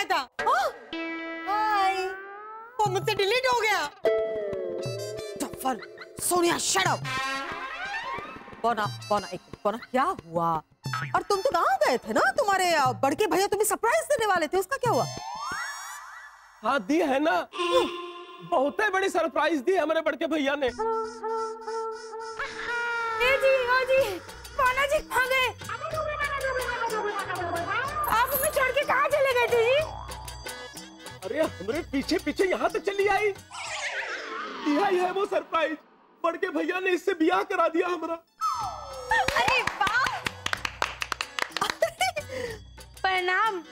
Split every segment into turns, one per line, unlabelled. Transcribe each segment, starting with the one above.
आया था। हाय, वो मुझसे डिलीट हो गया। Zafar, Sonia shut up. बोना क्या हुआ? और तुम तो गाँव गए थे ना, तुम्हारे बड़के भैया तुम्हें सरप्राइज देने वाले थे, उसका क्या हुआ?
हाँ दी है ना, बहुत बड़ी सरप्राइज दी हमारे बड़के भैया ने।
जी, पाना जी कहाँ गए? आप हमें छोड़ के कहाँ चले गए थे जी?
अरे हमारे पीछे पीछे यहाँ तक चली आई। यही है वो सरप्राइज, बड़के भैया ने इससे ब्याह करा दिया हमारा।
अरे वाह! प्रणाम,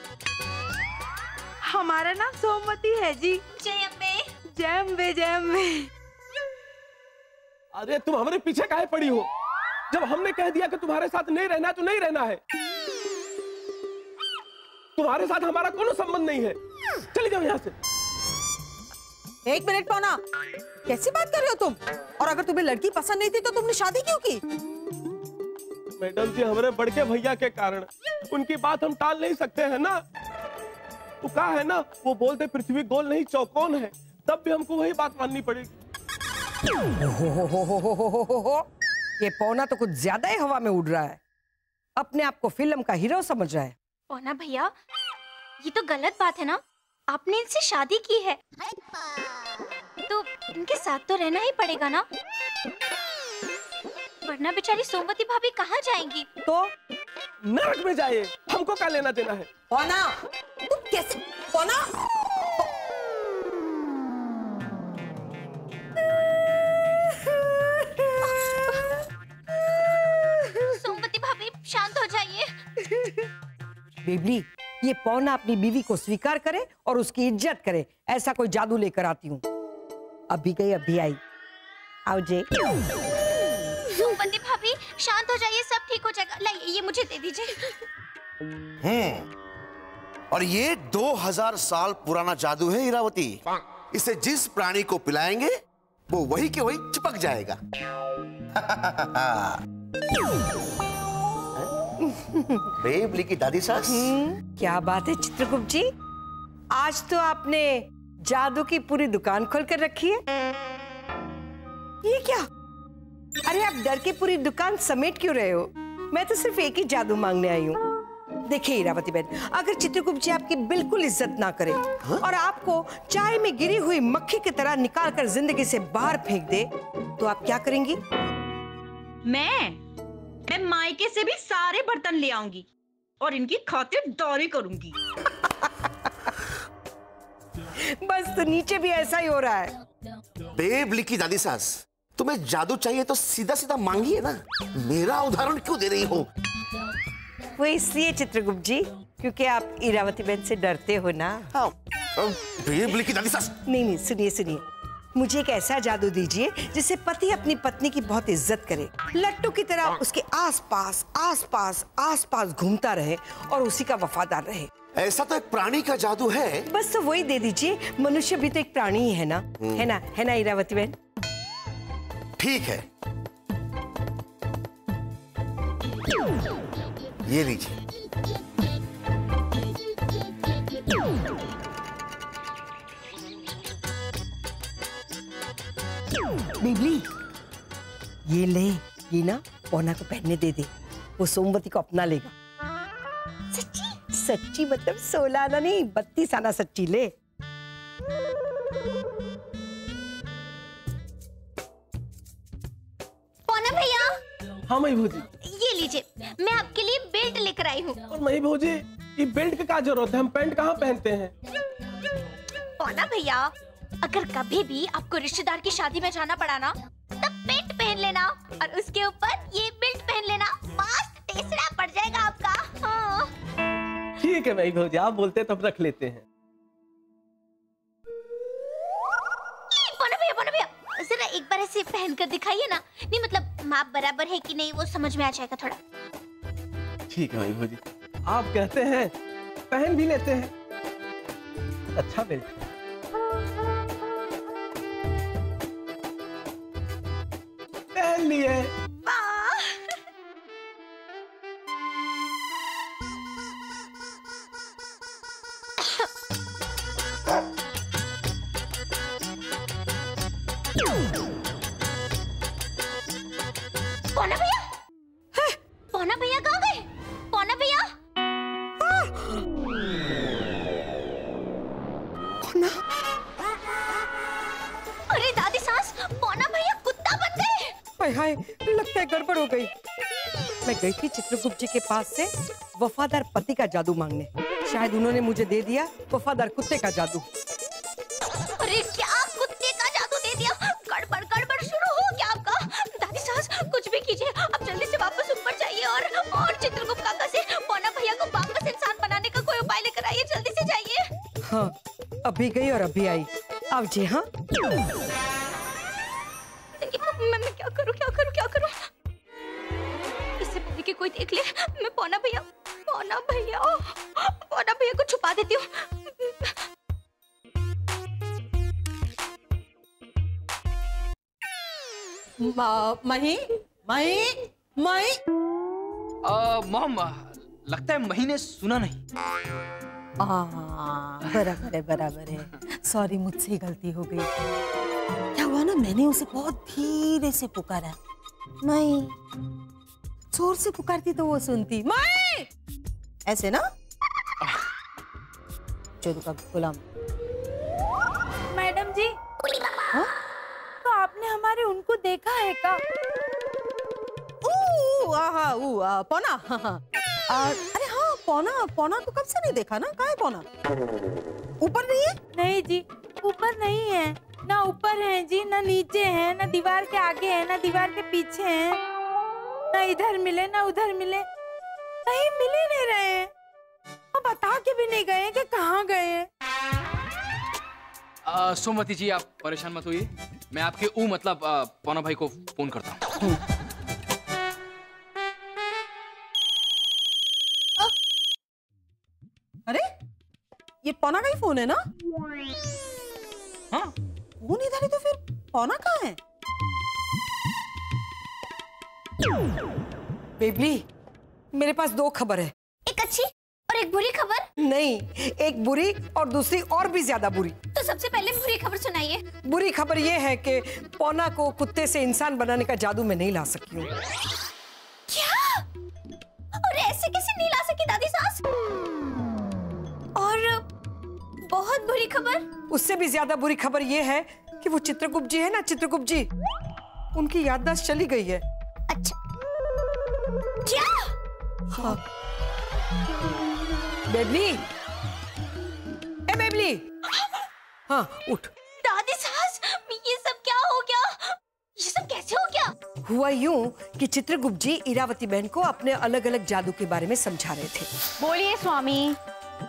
हमारा नाम सोमवती है जी।
जय अम्बे।
जय अम्बे, जय अम्बे।
अरे तुम हमारे पीछे काहे पड़ी हो? जब हमने कह दिया कि तुम्हारे साथ नहीं रहना तो नहीं रहना है। तुम्हारे साथ हमारा कोई संबंध नहीं है, चले जाओ यहाँ से।
एक मिनट पौना, कैसी बात कर रहे हो तुम? और अगर तुम्हें लड़की पसंद नहीं थी तो तुमने शादी क्यों की?
मैडम जी, हमारे बड़के भैया के कारण उनकी बात हम टाल नहीं सकते हैं ना। तो कहा है ना, वो बोलते पृथ्वी गोल नहीं चौकोन है, तब भी हमको वही बात माननी पड़ेगी।
ये पौना तो कुछ ज्यादा ही हवा में उड़ रहा है, अपने आप को फिल्म का हीरो समझ रहा है।
पौना भैया, ये तो गलत बात है ना, आपने इनसे शादी की है तो इनके साथ तो रहना ही पड़ेगा ना, वरना बेचारी सोमवती भाभी कहाँ जाएंगी?
तो
नरक में जाए, हमको क्या लेना देना है?
पौना, तुम कैसे? पौना,
सोमवती भाभी शांत हो जाइए।
बेबली, ये पौना अपनी बीवी को स्वीकार करे और उसकी इज्जत करे, ऐसा कोई जादू लेकर आती हूँ। अभी गई अभी आई। आओ जे।
सोमवती भाभी शांत हो जाइए, सब ठीक हो जाएगा। लाइए, ये मुझे दे दीजिए।
और ये 2000 साल पुराना जादू है इरावती। इसे जिस प्राणी को पिलाएंगे वो वही के वही चिपक जाएगा। बेबली की दादी सास।
क्या बात है चित्रगुप्त जी, आज तो आपने जादू की पूरी दुकान खोल कर रखी है। ये क्या? अरे आप डर के पूरी दुकान समेट क्यों रहे हो? मैं तो सिर्फ एक ही जादू मांगने आई हूँ। देखिए इरावती बहन, अगर चित्रगुप्त जी आपकी बिल्कुल इज्जत ना करे और आपको चाय में गिरी हुई मक्खी की तरह निकाल कर जिंदगी से बाहर फेंक दे, तो आप क्या करेंगी?
मैं मायके से भी सारे बर्तन ले आऊंगी और इनकी खातिरदारी करूंगी।
बस तो नीचे भी ऐसा ही हो रहा है।
बेबली की दादी सास, तुम्हें जादू चाहिए तो सीधा सीधा मांगिए ना, मेरा उदाहरण क्यों दे रही हो?
वो इसलिए चित्रगुप्त जी, क्योंकि आप इरावती बहन से डरते हो ना।
हाँ, बेबली की दादी सास।
नहीं, सुनिए, मुझे एक ऐसा जादू दीजिए जिससे पति अपनी पत्नी की बहुत इज्जत करे, लट्टू की तरह उसके आसपास घूमता रहे और उसी का वफादार रहे।
ऐसा तो एक प्राणी का जादू है।
बस तो वही दे दीजिए। मनुष्य भी तो एक प्राणी ही है ना, है ना इरावती बहन?
ठीक है, ये लीजिए।
बिबली, ये ले, ये ना पौना को पहनने दे दे, वो सोमवती को अपना लेगा। सच्ची मतलब 16 आना नहीं, 32 आना सच्ची। ले।
पौना भैया।
हाँ मई भौजी।
ये लीजिए, मैं आपके लिए बेल्ट लेकर आई हूँ।
और मई भौजी, ये बेल्ट की क्या जरूरत है? हम पैंट कहाँ पहनते हैं?
पौना भैया, अगर कभी भी आपको रिश्तेदार की शादी में जाना पड़ा ना, तब पेंट पहन लेना और उसके ऊपर ये बेल्ट पहन लेना, मस्त टेसड़ा पड़ जाएगा आपका। हाँ।
ठीक है भाई भौजी, आप बोलते हैं तब रख लेते हैं।
पौना भैया, जरा एक बार ऐसे पहन कर दिखाइए ना। नहीं मतलब माप बराबर है कि नहीं वो समझ में आ जाएगा थोड़ा।
ठीक है भाई भौजी, आप कहते हैं पहन भी लेते हैं। अच्छा बेल्ट। पहन लिए।
हाय हाय, लगता है गड़बड़ हो गई। मैं गई थी चित्रगुप्त जी के पास से वफादार पति का जादू मांगने, शायद उन्होंने मुझे दे दिया वफादार कुत्ते का जादू।
अरे क्या कुत्ते का जादू दे दिया? गड़बड़ गड़बड़ शुरू हो गया आपका। दादी सास कुछ भी कीजिए, अब जल्दी से वापस ऊपर जाइए और चित्रगुप्त काका से पौना भैया को वापस इंसान बनाने का कोई उपाय लेकर आइए, जल्दी से जाइए।
हाँ, अभी गई और अभी आई। अब जी हाँ,
मैं क्या करूं? इससे पहले कि कोई देख ले, मैं पौना भैया को छुपा देती हूँ।
मॉम, लगता है महीने सुना नहीं।
बराबर है। सॉरी, मुझसे ही गलती हो गई। क्या हुआ ना, मैंने उसे बहुत धीरे से पुकारा। नहीं, जोर से पुकारती तो वो सुनती। मैं ऐसे ना, चोदू का गुलाम।
मैडम जी,
हाँ?
तो आपने हमारे उनको देखा है क्या?
पौना। अरे हाँ, पौना तो कब से नहीं देखा ना। कहाँ है पौना? ऊपर नहीं है?
नहीं जी, ऊपर नहीं है। ना ऊपर है जी, ना नीचे है, ना दीवार के आगे है, ना दीवार के पीछे है। ना इधर मिले ना उधर मिले, कहीं मिल ही नहीं रहे हैं। और बता के भी नहीं गए कि कहाँ गए।
सोमवती जी, आप परेशान मत होइए, मैं आपके मतलब पौना भाई को फोन करता हूँ।
अरे, ये पौना का ही फोन है ना?
हाँ,
फोन इधर है तो फिर पौना कहाँ है?
बेबली, मेरे पास दो खबर है।
एक अच्छी और एक बुरी खबर।
नहीं, एक बुरी और दूसरी और भी ज्यादा बुरी।
तो सबसे पहले बुरी खबर सुनाइए।
बुरी खबर ये है कि पौना को कुत्ते से इंसान बनाने का जादू मैं नहीं ला सकी हूँ।
क्या? और ऐसे कैसे नहीं ला सकी दादी सास? और बहुत बुरी खबर?
उससे भी ज्यादा बुरी खबर ये है कि वो चित्रगुप्त जी है ना, चित्रगुप्त जी, उनकी याददाश्त चली गई है।
अच्छा, क्या?
हाँ। बेबली, ए बेबली, हाँ उठ।
दादी सास, ये सब क्या हो गया? ये सब कैसे हो गया?
हुआ यूं कि चित्रगुप्त जी इरावती बहन को अपने अलग अलग जादू के बारे में समझा रहे थे।
बोलिए स्वामी।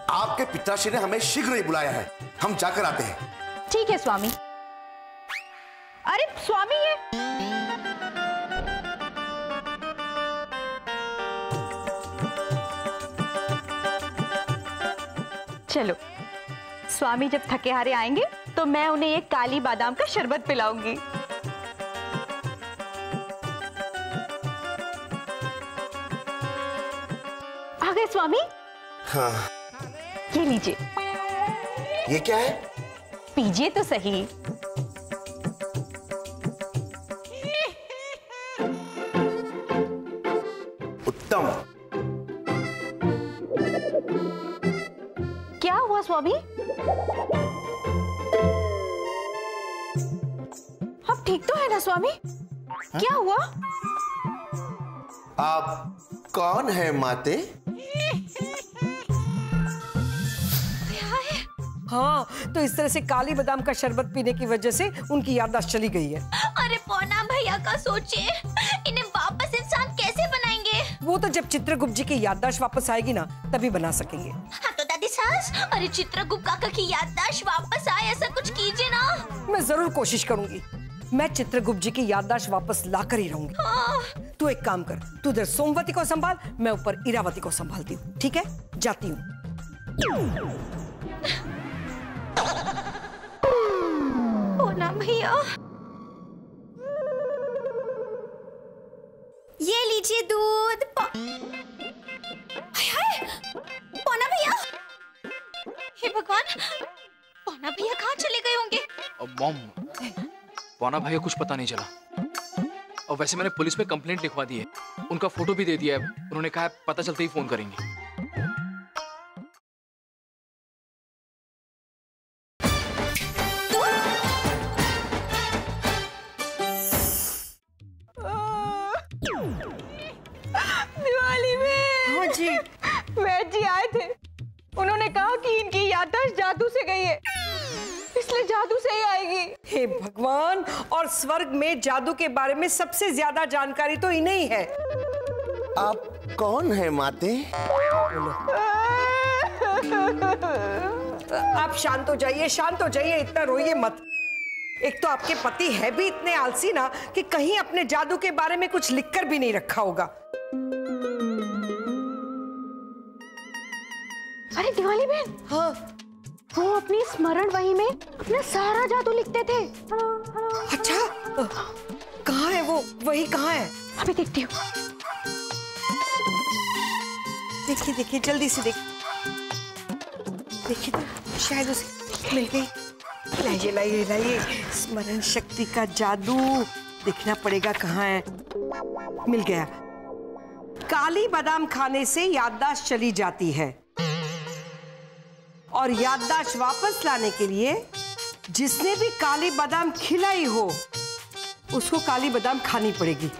आपके पिताश्री ने हमें शीघ्र ही बुलाया है, हम जाकर आते हैं।
ठीक है स्वामी। अरे स्वामी, ये चलो, स्वामी जब थके हारे आएंगे तो मैं उन्हें एक काली बादाम का शरबत पिलाऊंगी। आ गए स्वामी?
हाँ।
ये लीजिए।
ये क्या है?
पीजिए तो सही।
उत्तम।
क्या हुआ स्वामी? आप ठीक तो है ना स्वामी? क्या हुआ?
आप कौन है माते?
हाँ, तो इस तरह से काली बादाम का शरबत पीने की वजह से उनकी याददाश्त चली गई है।
अरे पौना भैया का सोचिए, इन्हें वापस इंसान कैसे बनाएंगे?
वो तो जब चित्रगुप्त जी की याददाश्त वापस आएगी ना, तभी बना सकेंगे।
हाँ तो दादी सास, अरे चित्रगुप्त काका की याददाश्त वापस आए, ऐसा कुछ कीजिए ना।
मैं जरूर कोशिश करूंगी। मैं चित्रगुप्त जी की याददाश्त वापस लाकर ही रहूंगी। तू एक काम कर, तू इधर सोमवती को संभाल, मैं ऊपर इरावती को संभालती हूँ। ठीक है, जाती हूँ।
पौना भैया, ये लीजिए दूध। हाय हाय, पौना भैया, हे भगवान, पौना भैया कहाँ चले गए होंगे?
मॉम, पौना भाई को कुछ पता नहीं चला। और वैसे मैंने पुलिस में कंप्लेंट लिखवा दी है, उनका फोटो भी दे दिया है। उन्होंने कहा है पता चलते ही फोन करेंगे।
जी?
वैद्य जी आए थे, उन्होंने कहा कि इनकी याददाश्त जादू से गई है, इसलिए जादू से ही आएगी।
हे भगवान, और स्वर्ग में जादू के बारे में सबसे ज्यादा जानकारी तो इन्हें ही है।
आप कौन है माते?
आप शांत हो जाइए, शांत हो जाइए, इतना रोइए मत। एक तो आपके पति है भी इतने आलसी ना कि कहीं अपने जादू के बारे में कुछ लिखकर भी नहीं रखा होगा।
अरे दिवाली बहन,
हाँ,
वो अपनी स्मरण वही में अपना सारा जादू लिखते थे।
अच्छा, कहाँ है वो? वही कहाँ है?
अभी देखती हूँ।
देखिए देखिए, जल्दी से देखिए तो, शायद उसे मिल गई। लाइए लाइए लाइए, स्मरण शक्ति का जादू देखना पड़ेगा कहाँ है। मिल गया। काली बादाम खाने से याददाश्त चली जाती है और याददाश्त वापस लाने के लिए जिसने भी काली बादाम खिलाई हो उसको काली बादाम खानी पड़ेगी।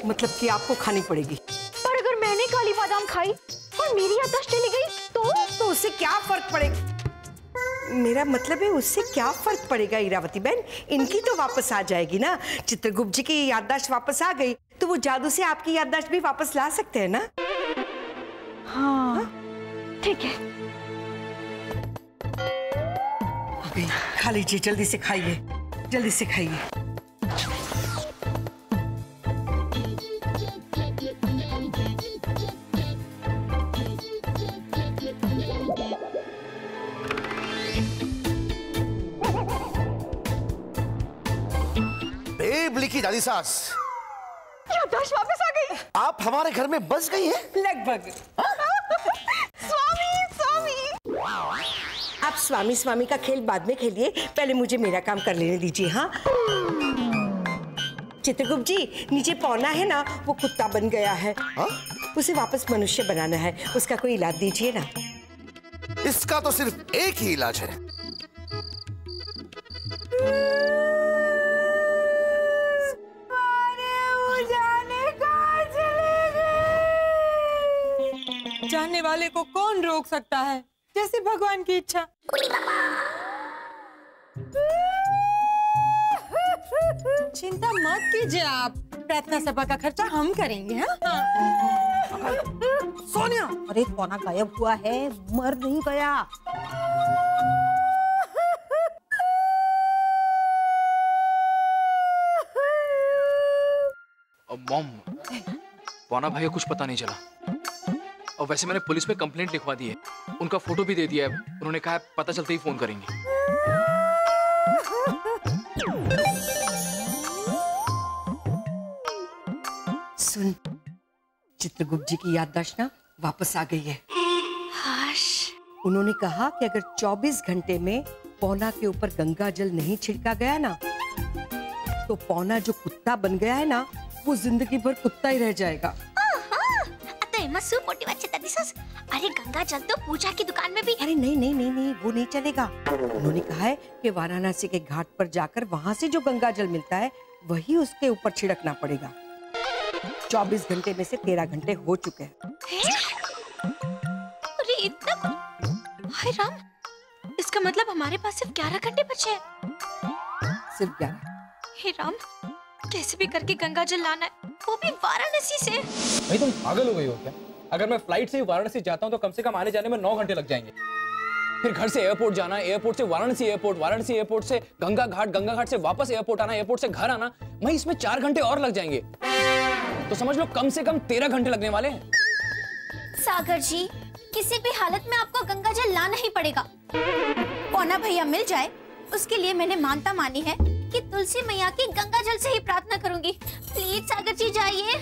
मतलब कि आपको खानी पड़ेगी।
पर अगर मैंने काली बादाम खाई और मेरी याददाश्त चली गई तो
उससे क्या फर्क पड़ेगा? मेरा मतलब है उससे क्या फर्क पड़ेगा इरावती बहन, इनकी तो वापस आ जाएगी ना। चित्रगुप्त जी की याददाश्त वापस आ गई तो वो जादू से आपकी याददाश्त भी वापस ला सकते हैं ना।
हाँ, ठीक है।
अभी खा लीजिए, जल्दी से खाइए, जल्दी से खाइए।
लिखी दादी सास,
याददाश्त वापस आ गई।
आप हमारे घर में बस गई हैं?
लगभग।
स्वामी स्वामी,
आप स्वामी स्वामी का खेल बाद में खेलिए, पहले मुझे मेरा काम कर लेने दीजिए। हाँ चित्रगुप्त जी, नीचे पौना है ना, वो कुत्ता बन गया है।
हा?
उसे वापस मनुष्य बनाना है, उसका कोई इलाज दीजिए ना।
इसका तो सिर्फ एक ही इलाज है।
जाने वाले को कौन रोक सकता है, जैसे भगवान की इच्छा। चिंता मत कीजिए आप, प्रार्थना सभा का खर्चा हम करेंगे। हाँ? सोनिया, अरे पौना गायब हुआ है, मर नहीं गया।
मॉम, पौना भाई को कुछ पता नहीं चला और वैसे मैंने पुलिस में कंप्लेंट लिखवा दी है, उनका फोटो भी दे दिया है। उन्होंने कहा है पता चलते ही फोन करेंगे।
सुन, चित्रगुप्त जी की याददाश्त ना वापस आ गई है। उन्होंने कहा कि अगर 24 घंटे में पौना के ऊपर गंगा जल नहीं छिड़का गया ना तो पौना जो कुत्ता बन गया है ना वो जिंदगी भर कुत्ता ही रह जाएगा।
अरे गंगा जल तो पूजा की दुकान में भी।
अरे नहीं नहीं नहीं नहीं, वो नहीं चलेगा। उन्होंने कहा है कि वाराणसी के घाट पर जाकर वहाँ से जो गंगा जल मिलता है वही उसके ऊपर छिड़कना पड़ेगा। 24 घंटे में से 13 घंटे हो चुके हैं।
अरे इतना कुछ? हाय राम, इसका मतलब हमारे पास सिर्फ 11 घंटे बचे हैं।
सिर्फ 11।
हे राम, कैसे भी करके गंगा जल लाना है, वो भी वाराणसी से।
भाई तुम पागल हो गई हो क्या? अगर मैं फ्लाइट से वाराणसी जाता हूँ तो कम से कम आने जाने में 9 घंटे लग जाएंगे। फिर घर से एयरपोर्ट जाना, एयरपोर्ट से वाराणसी एयरपोर्ट, वाराणसी एयरपोर्ट से गंगा घाट, गंगा घाट से वापस एयरपोर्ट आना, एयरपोर्ट से घर आना, वहीं इसमें 4 घंटे और लग जाएंगे। तो समझ लो कम से कम 13 घंटे लगने वाले हैं।
सागर जी, किसी भी हालत में आपको गंगा जल लाना ही पड़ेगा। पौना भैया मिल जाए उसके लिए मैंने मानता मानी है कि तुलसी मैया की गंगा जल से ही प्रार्थना करूंगी। प्लीज सागर जी जाइए।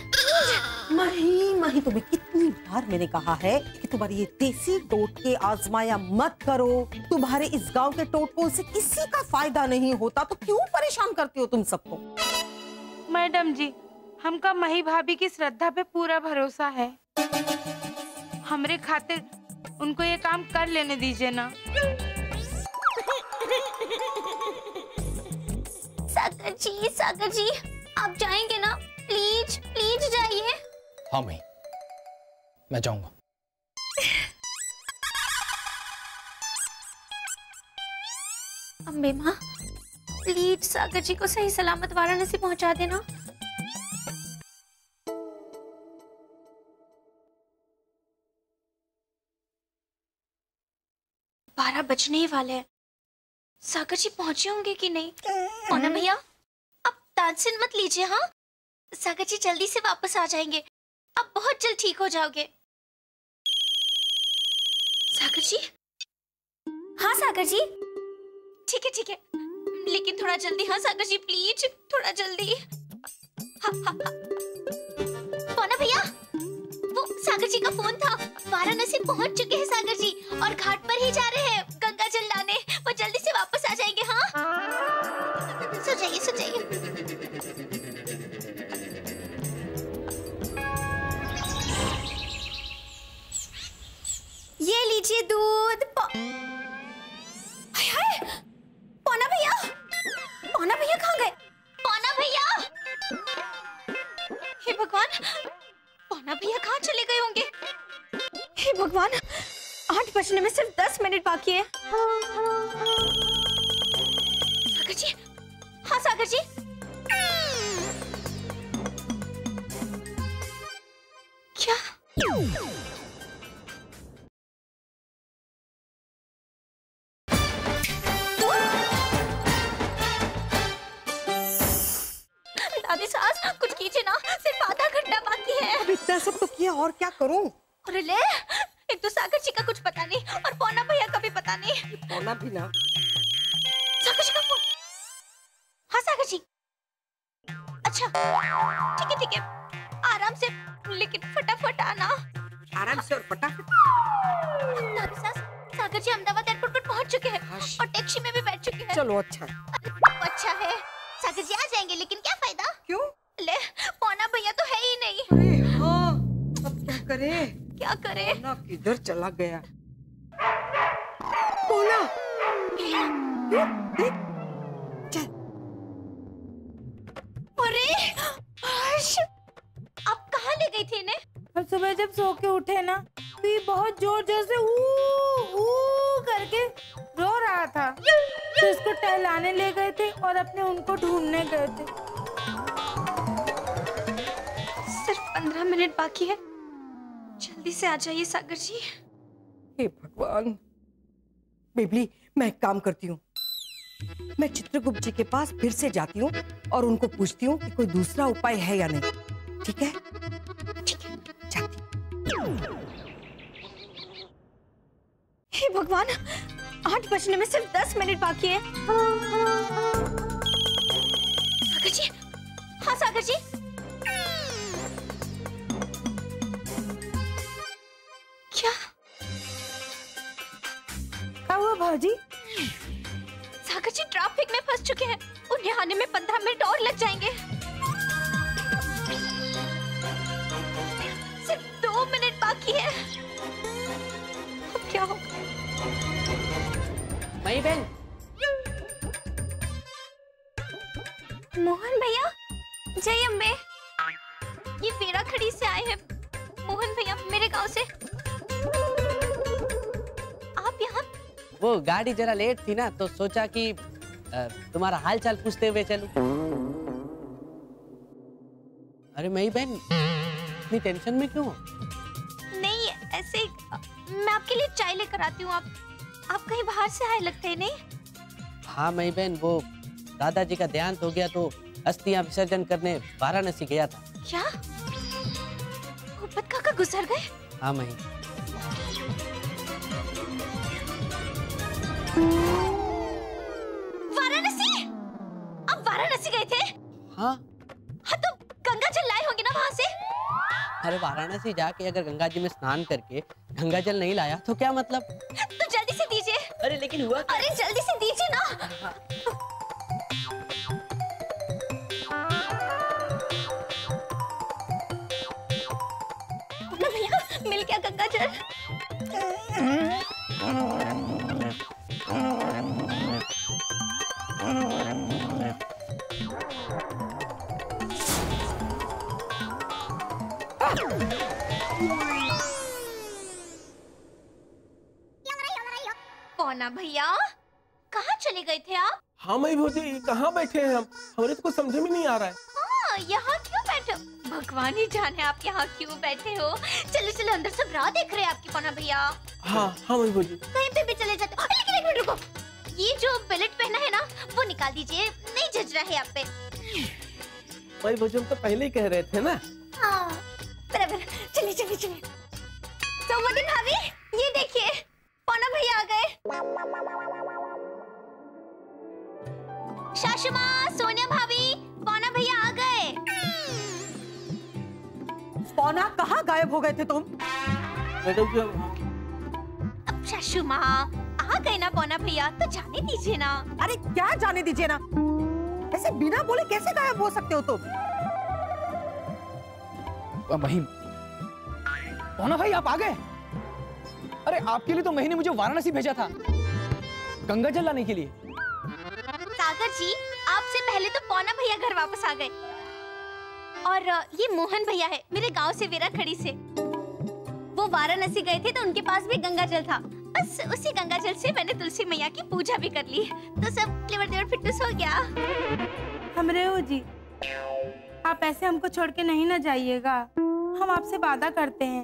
मही तुम्हें कितनी बार मैंने कहा है कि तुम्हारी ये देसी टोटके आजमाया मत करो। तुम्हारे इस गांव के टोटकों से किसी का फायदा नहीं होता, तो क्यों परेशान करती हो तुम सबको?
मैडम जी, हमका मही भाभी की श्रद्धा पे पूरा भरोसा है। हमरे खातिर उनको ये काम कर लेने दीजिए ना।
सागर जी, आप जाएंगे ना? प्लीज प्लीज जाइए।
हाँ मही, मैं जाऊंगा।
अम्बे माँ, प्लीज सागर जी को सही सलामत वाराणसी पहुंचा देना। बारह बजने ही वाले हैं। सागर जी पहुंचे होंगे कि नहीं? मोना भैया, आप टेंशन मत लीजिए। हाँ, सागर जी जल्दी से वापस आ जाएंगे। आप बहुत जल्द ठीक हो जाओगे। सागर जी? हाँ सागर जी, ठीक है ठीक है, लेकिन थोड़ा जल्दी। हाँ सागर जी प्लीज, थोड़ा जल्दी। हाँ हाँ हाँ। मोना भैया, वो सागर जी का फोन था। वाराणसी पहुंच चुके हैं सागर जी और घाट पर ही जा रहे हैं गंगा जल लाने। वो जल्दी से वापस आ जाएंगे। हाँ, सो जाइए सो जाइए। ये लीजिए दूध। हाय हाय, पौना भैया, पौना भैया कहाँ गए? पौना भैया, हे भगवान, पौना भैया कहाँ चले गए होंगे? हे भगवान, 8 बजने में सिर्फ 10 मिनट बाकी है। सागर जी, हाँ सागर जी। क्या? दादी सास, कुछ कीजिए ना, सिर्फ आधा घंटा बाकी है।
अब इतना सब तो किया, और क्या करूं?
अरे ले, एक तो सागर जी का कुछ पता नहीं और पौना भैया का भी पता नहीं।
पौना भी ना।
सागर जी का फोन। हाँ सागर जी, अच्छा ठीक है, आराम से, लेकिन फटाफट आना।
आराम से और फटाफट।
दादी सास, सागर जी अहमदाबाद एयरपोर्ट पर पहुंच चुके हैं और टैक्सी में भी बैठ चुके हैं।
चलो अच्छा।
अच्छा है, सागर जी आ जाएंगे, लेकिन क्या फायदा?
क्यों?
ले, पौना भैया तो है ही नहीं।
अरे हाँ, अब क्या करें?
क्या करे?
पौना किधर चला गया? पौना, देख, चल।
अरे हर्ष, आप कहाँ ले गई थी इन्हें?
और सुबह जब सो के उठे ना, तो ये बहुत जोर जोर से ऊ करके रो रहा था, तो इसको टहलाने ले गए थे और अपने उनको ढूंढने गए थे।
सिर्फ 15 मिनट बाकी है, जल्दी से आ जाइए सागर जी।
हे भगवान। बेबली, मैं एक काम करती हूँ, मैं चित्रगुप्त जी के पास फिर से जाती हूँ और उनको पूछती हूँ कि कोई दूसरा उपाय है या नहीं। ठीक है?
ठीक है,
जाती।
हे भगवान, 8 बजने में सिर्फ 10 मिनट बाकी है। सागर जी, हाँ सागर जी। क्या
हुआ भाजी?
सागर जी ट्रैफिक में फंस चुके हैं, उन्हें आने में 15 मिनट और लग जाएंगे। सिर्फ 2 मिनट बाकी है, अब क्या होगा?
मई बहन,
मोहन भैया, जय अम्बे। ये वेरा खड़ी से आए हैं मोहन भैया, मेरे गांव से। आप यहाँ?
वो गाड़ी जरा लेट थी ना, तो सोचा कि तुम्हारा हाल चाल पूछते हुए चलूं। अरे मई बहन, इतनी टेंशन में क्यों?
नहीं, ऐसे ही, मैं आपके लिए चाय लेकर आती हूँ। आप कहीं बाहर से आए लगते हैं, नहीं?
हाँ मई बहन, वो दादाजी का देहांत हो गया तो अस्थियां विसर्जन करने वाराणसी गया था।
क्या? भूपत काका गुजर गए?
हाँ मई।
वाराणसी? आप वाराणसी गए थे?
हाँ।
हाँ, तो गंगा जल लाए होंगे ना वहाँ से?
अरे वाराणसी जाके अगर गंगा जी में स्नान करके गंगा जल नहीं लाया तो क्या मतलब?
तो जल्दी से दीजिए।
अरे लेकिन हुआ क्या?
अरे जल्दी से दीजिए ना। भैया, मिल गया गंगा जल। पौना भैया, कहाँ चले गए थे आप?
हाँ मई भौजी, कहाँ बैठे हैं हम? हमारे तो कुछ समझ में नहीं आ रहा है।
हाँ, यहाँ क्यों बैठे हो? भगवान ही जाने आप यहाँ क्यों बैठे हो। चलो चलो अंदर, सब राह देख रहे हैं आपकी पौना भैया।
हाँ हाँ मई भौजी।
कहीं पे भी चले जाते हो। लेकिन एक मिनट रुको, ये जो बेल्ट पहना है ना, वो निकाल दीजिए, नहीं जच रहा है आप पे।
मई भौजी, हम तो पहले ही कह रहे थे ना।
हाँ, बराबर। चलिए चलिए चलिए। सौमती भाभी, ये देखिए, पौना भैया आ गए। सासू माँ, सोनिया भाभी, पौना भैया आ गए।
पौना, कहाँ गायब हो गए थे तुम?
मैडम जी,
अब सासू माँ आ गए ना पौना भैया, तो जाने दीजिए ना।
अरे क्या जाने दीजिए ना, ऐसे बिना बोले कैसे गायब हो सकते हो तुम?
महिम, पौना भाई आप आ गए? अरे आपके लिए तो महीने मुझे वाराणसी भेजा था, गंगा जल लाने के लिए।
सागर जी, आपसे पहले तो पौना भैया घर वापस आ गए। और ये मोहन भैया है, मेरे गांव से, वेरा खड़ी से। वो वाराणसी गए थे तो उनके पास भी गंगा जल था। बस उसी गंगा जल से मैंने तुलसी मैया की पूजा भी कर ली, तो सब क्लेवर देवर फिटनेस हो गया।
हमरे हो जी, आप ऐसे हमको छोड़ के नहीं ना जाइएगा। हम आपसे वादा करते हैं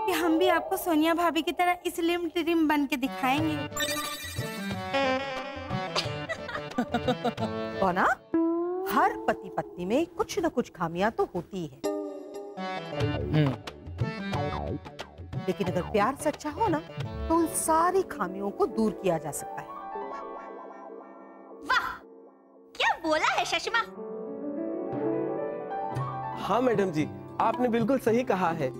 कि हम भी आपको सोनिया भाभी की तरह स्लिम ट्रिम बन के दिखाएंगे।
पौना, हर पति पत्नी में कुछ न कुछ खामियां तो होती है, लेकिन अगर प्यार सच्चा हो ना, तो उन सारी खामियों को दूर किया जा सकता है।
वाह, क्या बोला है शशिमा?
हाँ मैडम जी, आपने बिल्कुल सही कहा है।